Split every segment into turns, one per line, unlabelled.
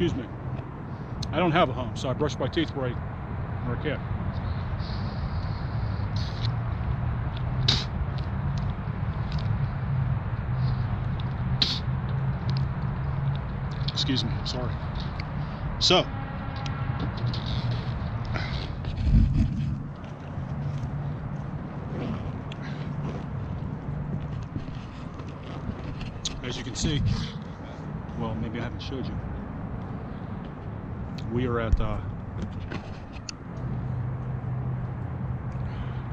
excuse me. I don't have a home, so I brush my teeth where I can. Excuse me, I'm sorry. So, as you can see, well, maybe I haven't showed you. We are at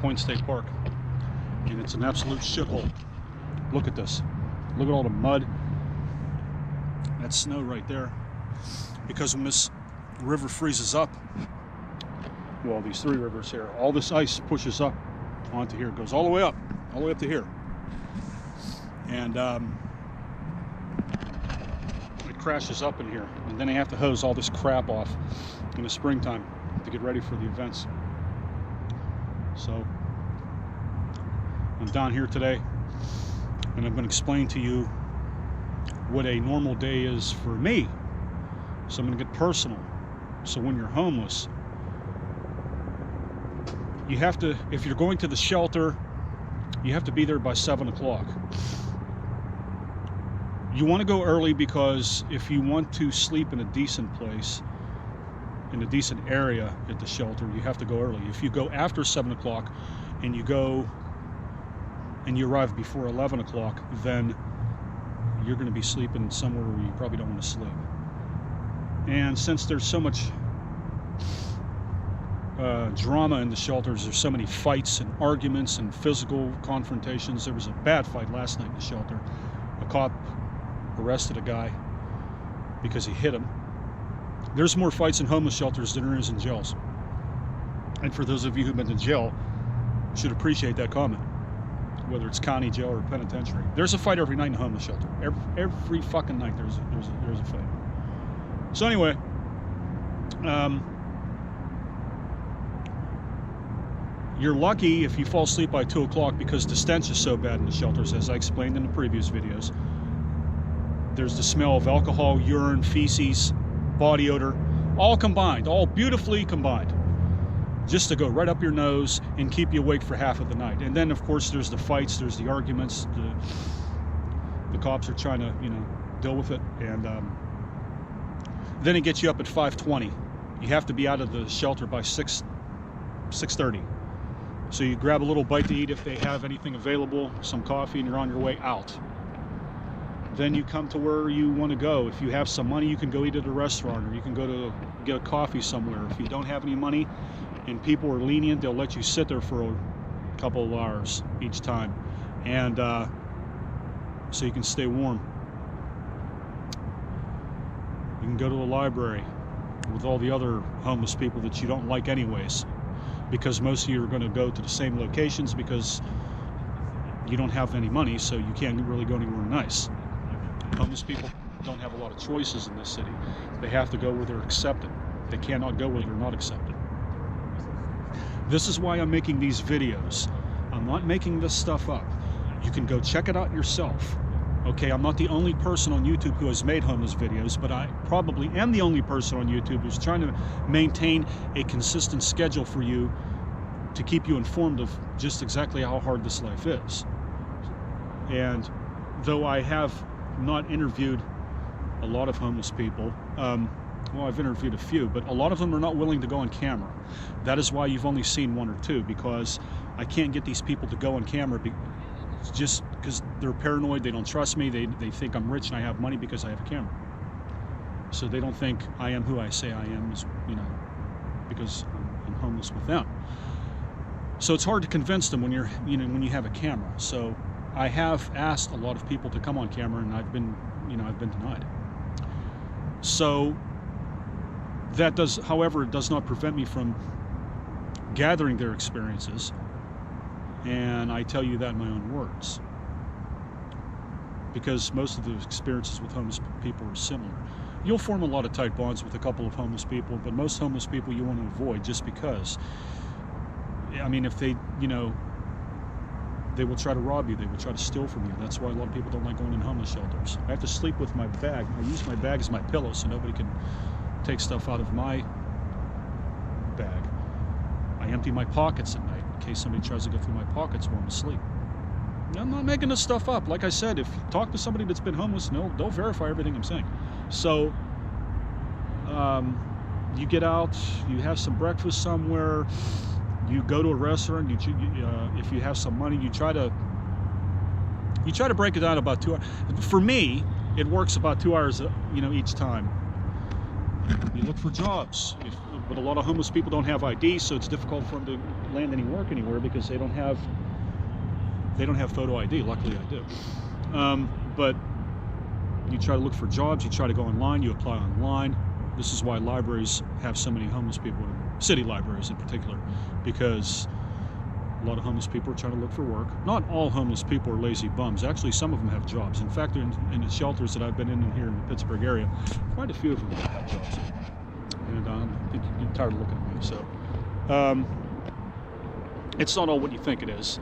Point State Park, and it's an absolute shithole. Look at this. Look at all the mud. That's snow right there. Because when this river freezes up, well, these three rivers here, all this ice pushes up onto here. It goes all the way up to here. And it crashes up in here. And then they have to hose all this crap off in the springtime to get ready for the events. So I'm down here today, and I'm going to explain to you what a normal day is for me. So I'm going to get personal. So when you're homeless, you have to, if you're going to the shelter, you have to be there by 7 o'clock. You want to go early because if you want to sleep in a decent place, in a decent area at the shelter, you have to go early. If you go after 7 o'clock and you go and you arrive before 11 o'clock, then you're going to be sleeping somewhere where you probably don't want to sleep. And since there's so much drama in the shelters, there's so many fights and arguments and physical confrontations. There was a bad fight last night in the shelter. A cop arrested a guy because he hit him. There's more fights in homeless shelters than there is in jails. And for those of you who've been to jail, you should appreciate that comment. Whether it's county jail or penitentiary, there's a fight every night in a homeless shelter. Every fucking night there's a fight. So anyway, you're lucky if you fall asleep by 2 o'clock because the stench is so bad in the shelters, as I explained in the previous videos. There's the smell of alcohol, urine, feces, body odor, all combined, all beautifully combined, just to go right up your nose and keep you awake for half of the night. And then, of course, there's the fights, there's the arguments, the cops are trying to, deal with it, and then it gets you up at 5:20. You have to be out of the shelter by 6:30. So you grab a little bite to eat if they have anything available, some coffee, and you're on your way out. Then you come to where you want to go. If you have some money, you can go eat at a restaurant, or you can go to get a coffee somewhere. If you don't have any money and people are lenient, they'll let you sit there for a couple of hours each time, and so you can stay warm. You can go to a library with all the other homeless people that you don't like anyways, because most of you are going to go to the same locations because you don't have any money, so you can't really go anywhere nice. Homeless people don't have a lot of choices in this city. They have to go where they're accepted. They cannot go where they're not accepted. This is why I'm making these videos. I'm not making this stuff up. You can go check it out yourself. Okay, I'm not the only person on YouTube who has made homeless videos, but I probably am the only person on YouTube who's trying to maintain a consistent schedule for you to keep you informed of just exactly how hard this life is. And though I have not interviewed a lot of homeless people, well, I've interviewed a few, but a lot of them are not willing to go on camera. That is why you've only seen one or two, because I can't get these people to go on camera just because they're paranoid. They don't trust me. They think I'm rich and I have money because I have a camera. So they don't think I am who I say I am, because I'm homeless with them. So it's hard to convince them when when you have a camera. So I have asked a lot of people to come on camera, and I've been denied. So that however, it does not prevent me from gathering their experiences, and I tell you that in my own words, because most of the experiences with homeless people are similar. You'll form a lot of tight bonds with a couple of homeless people, but most homeless people you want to avoid, just because, I mean, if they, they will try to rob you. They will try to steal from you. That's why a lot of people don't like going in homeless shelters. I have to sleep with my bag. I use my bag as my pillow so nobody can take stuff out of my bag. I empty my pockets at night in case somebody tries to go through my pockets while I'm asleep. I'm not making this stuff up. Like I said, if you talk to somebody that's been homeless, they'll verify everything I'm saying. So you get out, you have some breakfast somewhere, you go to a restaurant, if you have some money, you try to break it down about 2 hours. For me, it works about 2 hours, each time. You look for jobs, but a lot of homeless people don't have ID, so it's difficult for them to land any work anywhere because they don't have photo ID. Luckily, I do. But you try to look for jobs. You try to go online. You apply online. This is why libraries have so many homeless people, city libraries in particular, because a lot of homeless people are trying to look for work. Not all homeless people are lazy bums. Actually, some of them have jobs. In fact, in the shelters that I've been in here in the Pittsburgh area, quite a few of them have jobs. And I think you're tired of looking at me. So it's not all what you think it is.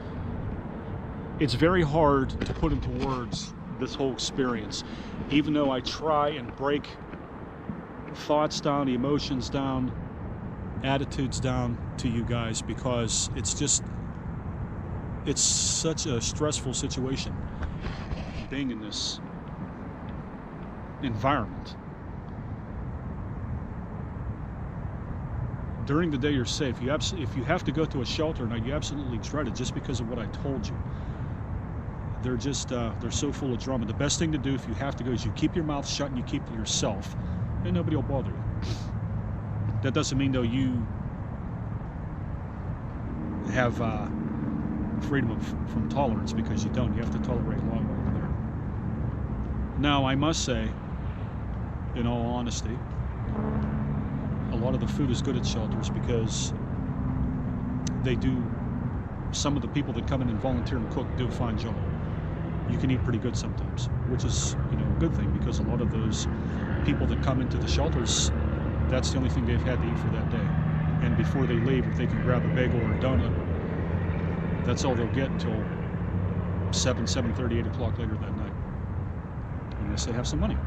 It's very hard to put into words this whole experience, even though I try and break thoughts down, emotions down, attitudes down to you guys, because it's such a stressful situation being in this environment. During the day you're safe. If you have to go to a shelter now, you absolutely dread it just because of what I told you. They're just they're so full of drama. The best thing to do if you have to go is you keep your mouth shut and you keep to yourself, and nobody will bother you. That doesn't mean though you have freedom from tolerance, because you don't. You have to tolerate a lot while you're there. Now, I must say, in all honesty, a lot of the food is good at shelters because they do. Some of the people that come in and volunteer and cook do a fine job. You can eat pretty good sometimes, which is a good thing, because a lot of those people that come into the shelters, that's the only thing they've had to eat for that day. And before they leave, if they can grab a bagel or a donut, that's all they'll get until 7:30, 8 o'clock later that night, unless they have some money.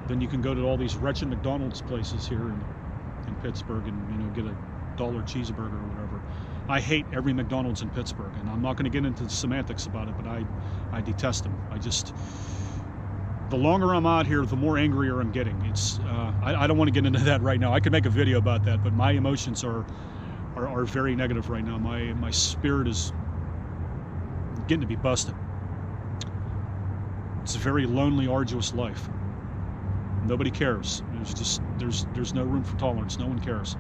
Then you can go to all these wretched McDonald's places here in Pittsburgh and get a $1 cheeseburger or whatever. I hate every McDonald's in Pittsburgh, and I'm not going to get into the semantics about it, but I detest them. The longer I'm out here, the more angrier I'm getting. I don't want to get into that right now. I could make a video about that, but my emotions are very negative right now. My spirit is getting to be busted. It's a very lonely, arduous life. Nobody cares. There's no room for tolerance. No one cares.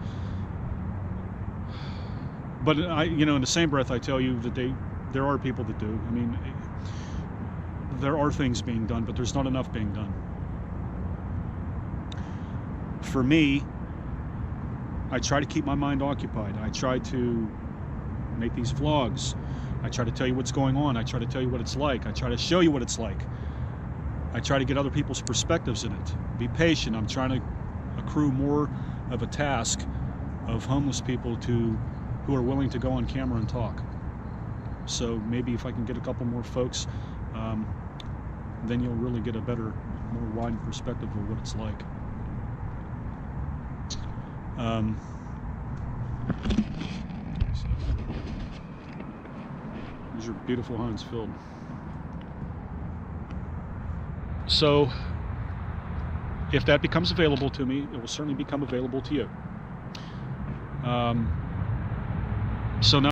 But in the same breath, I tell you that there are people that do. I mean, there are things being done, but there's not enough being done. For me, I try to keep my mind occupied. I try to make these vlogs. I try to tell you what's going on. I try to tell you what it's like. I try to show you what it's like. I try to get other people's perspectives in it. Be patient. I'm trying to accrue more of a task of homeless people who are willing to go on camera and talk. So maybe if I can get a couple more folks, then you'll really get a better, more wide perspective of what it's like. These are beautiful Heinz Field. So if that becomes available to me, it will certainly become available to you. So now